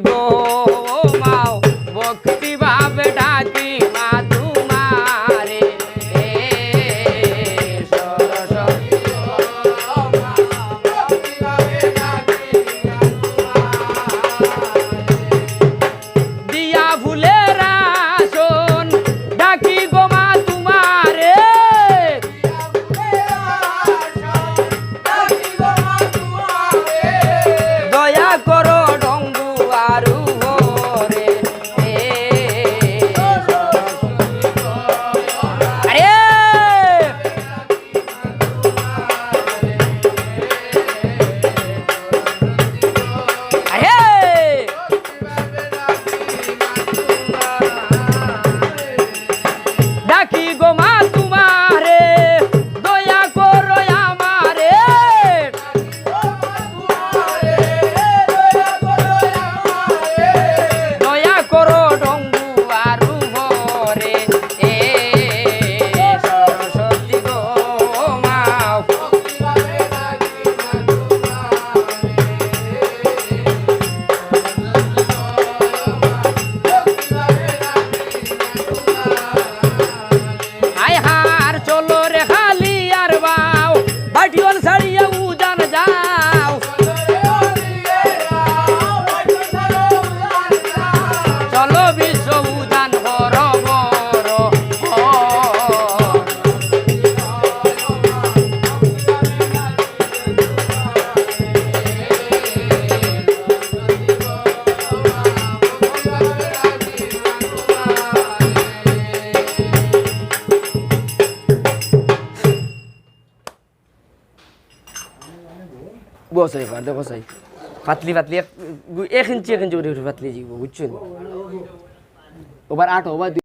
গো মাও ভক্তি ভাবে ডাকি মা তোমারে সরস্বতী গো মা ভক্তি ভাবে ডাকি মা তোমারে দিয়া ফুলের আসন ডাকি গো মা তোমারে দয়া করো ডঙ্গু আরু রে আরে ডাকি গো মা তোমারে দয়া করো আমারে দয়া করো ডঙ্গু আরু রে সরস্বতী গো মা আই হার চলো রে খালি আর বাও বাটিওয়াল ছাড়িয়া উজান যাও চলো বিশ্ব উজান বড় বড় বসাই পারতে বসাই পাতলি পাতলি 1 ইঞ্চি করে পাতলি বুঝছেন ওবার 8 ওবার